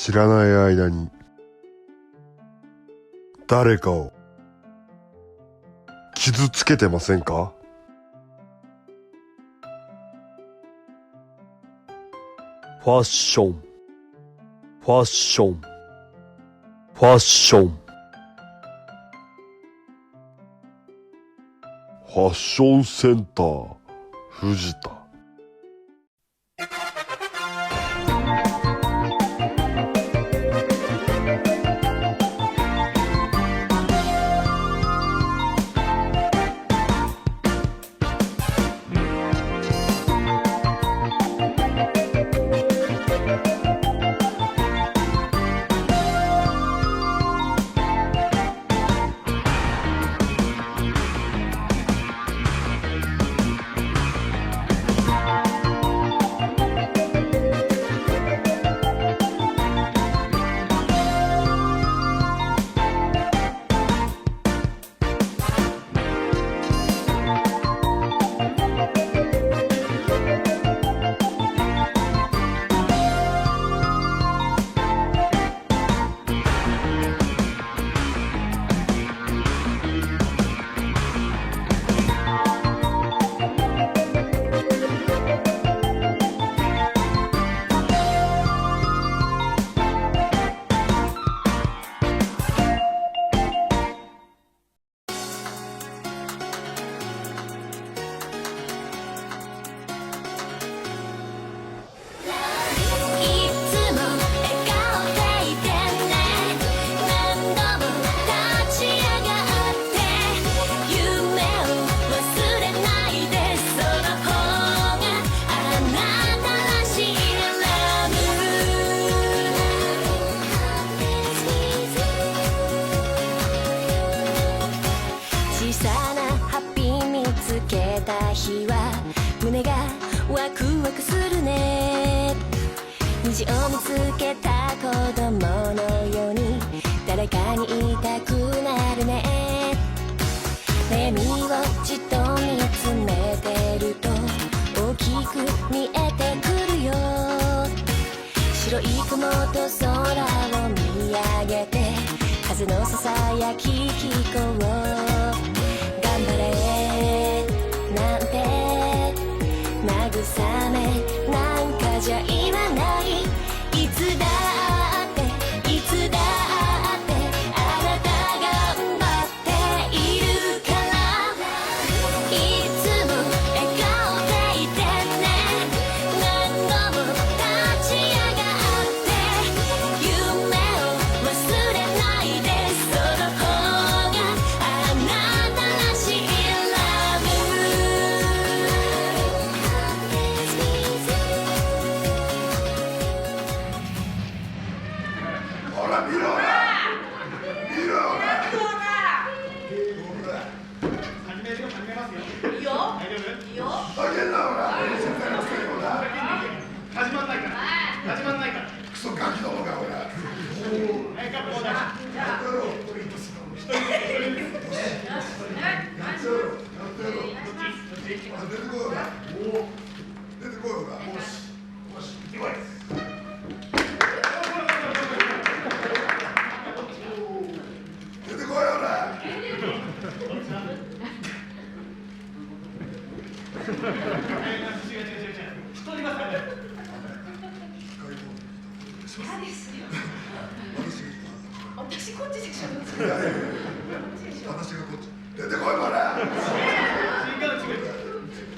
知らない間に誰かを傷つけてませんか？ファッション、ファッション、ファッション。ファッションセンター藤田。日は胸がワクワクするね。虹を見つけた子供のように誰かに言いたくなるね。悩みをじっと見つめてると大きく見えてくるよ。白い雲と空を見上げて風のささやき聞こう。頑張れなんて慰めなんかじゃ言わない。いつだっていつだってあなた頑張っているから。いつも笑顔でいてね。何度も立ち上がって夢を忘れないで。その方があなたらしい。ほら見ろほら見ろほら始めますよ。いいよ。大丈夫？いいよ。ふざけんなほら始まんないから。始まんないから。クソガキどもがほらはい、カップお願いします。やってやろう出てこいほら出てこいほらよし行ってこい出てこいほら人いますかね。嫌ですよ。私こっちでしょ。私がこっち出てこいほら違う。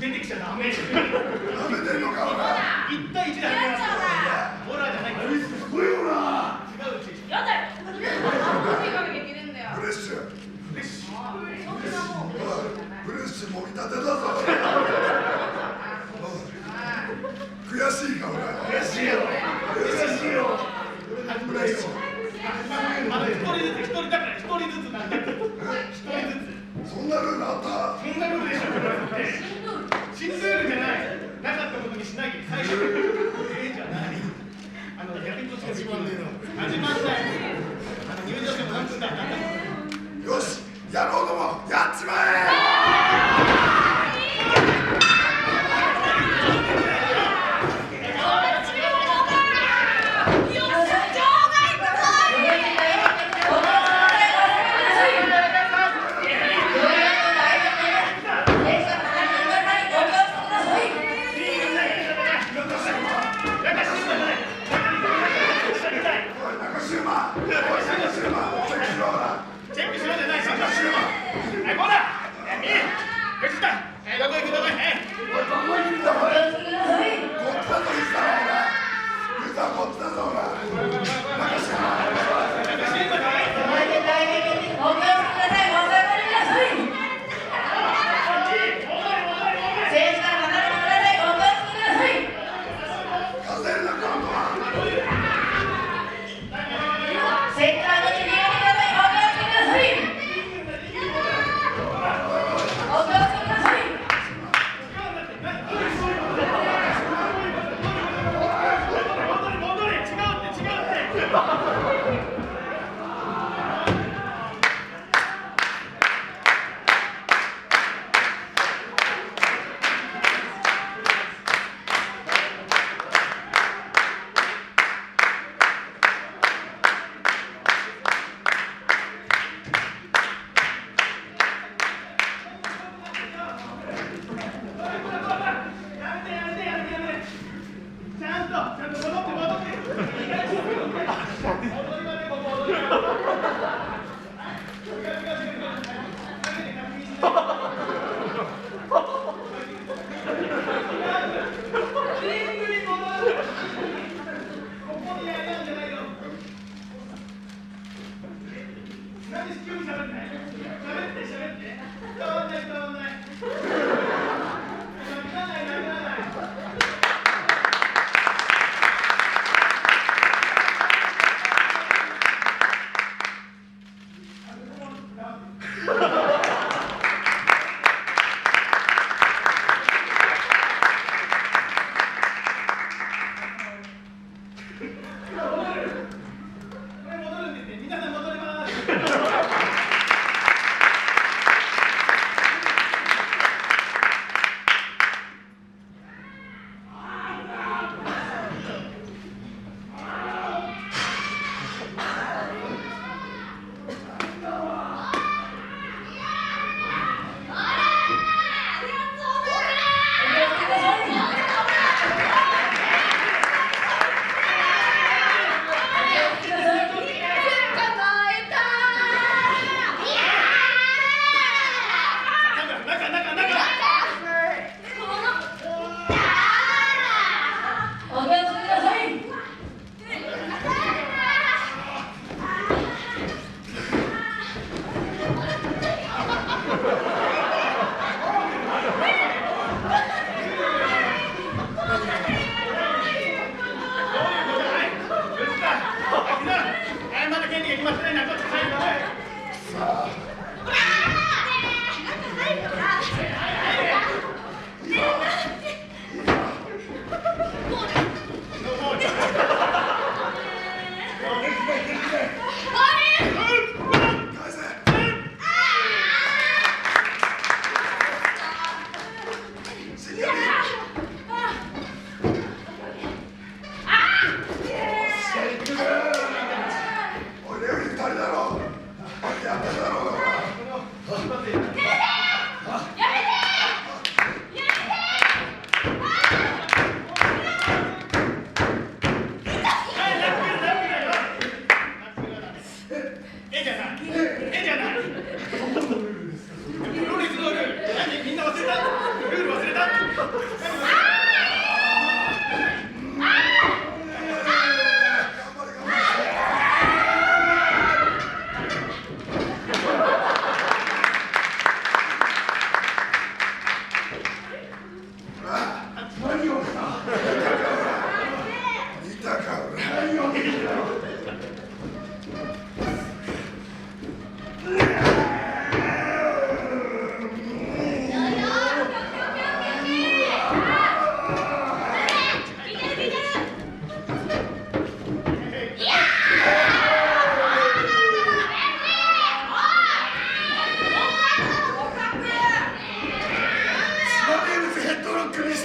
出てきちゃダメ。なめてんのかほら1対1で始めますよ。ホラーじゃないから。来いほら違ううち。やだよ。何かなきゃいけないんだよ。フレッシュフレッシュ。そんなもん。フレッシュもぎたてだぞ悔しいかほら悔しいよ。悔しいよ。フレッシュ一人ずつ、一人だから一人ずつなんだ。一人ずつ。そんなルールあったそんなルールでしょ。新ルールじゃない。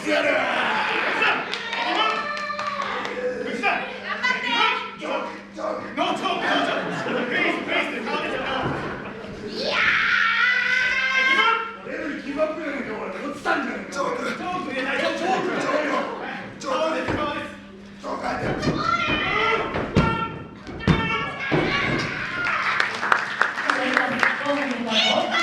してやる。俺よりギブアップやねんか、俺。落ちたんじゃねんか。あ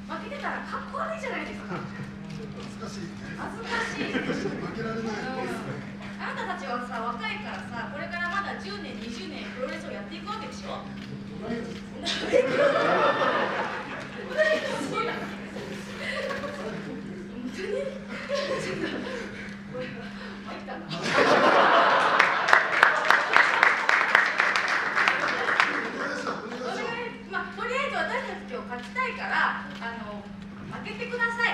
負けてたら過去これじゃないですか。恥ずかしい恥ずかしい。負けられないあなたたちはさ、若いからさ、これからまだ10年、20年プロレスをやっていくわけでしょ。そうだ。本当に。参ったな。まあ、とりあえず私たち今日勝ちたいから負けてください。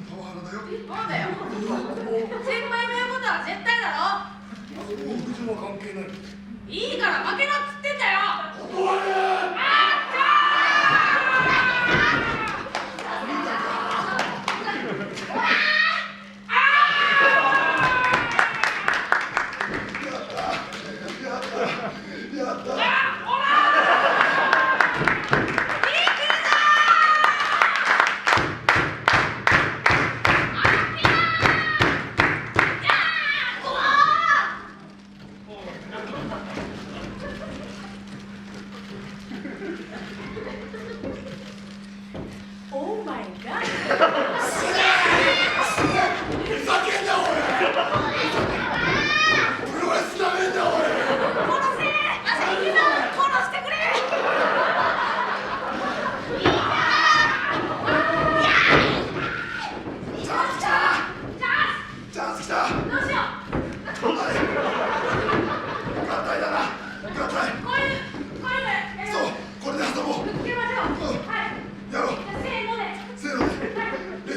パワハラだよそうだよ。先輩の言うことは絶対だろ。もう藤も関係ないいいから負けろっつってんだよ。断れオーマイガー。ふざけんなおいプロレスなめんなおい殺せ。いいぞ、殺してくれ。チャンス来たチャンス来たどうしよう。合体だな合体こういうのやそうこれで遊ぼうぶつけましょう。はい。やろうじゃあせーので。せーので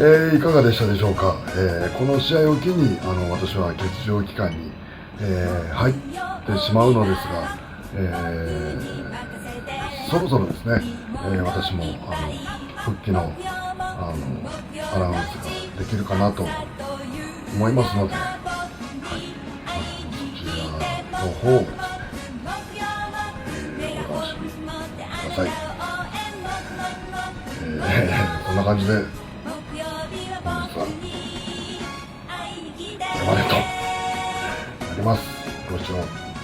いかがでしたでしょうか。この試合を機に私は欠場期間に、入ってしまうのですが、そろそろですね、私も復帰のアナウンスができるかなと思いますので、はい、そちらの方をですね、お楽しみください。そんな感じで本日は山根となります。ご視聴あ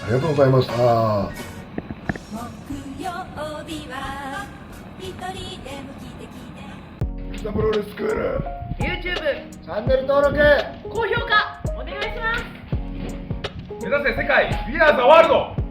りがとうございました。北プロレススクール YouTube チャンネル登録高評価お願いします。目指せ世界 We are the world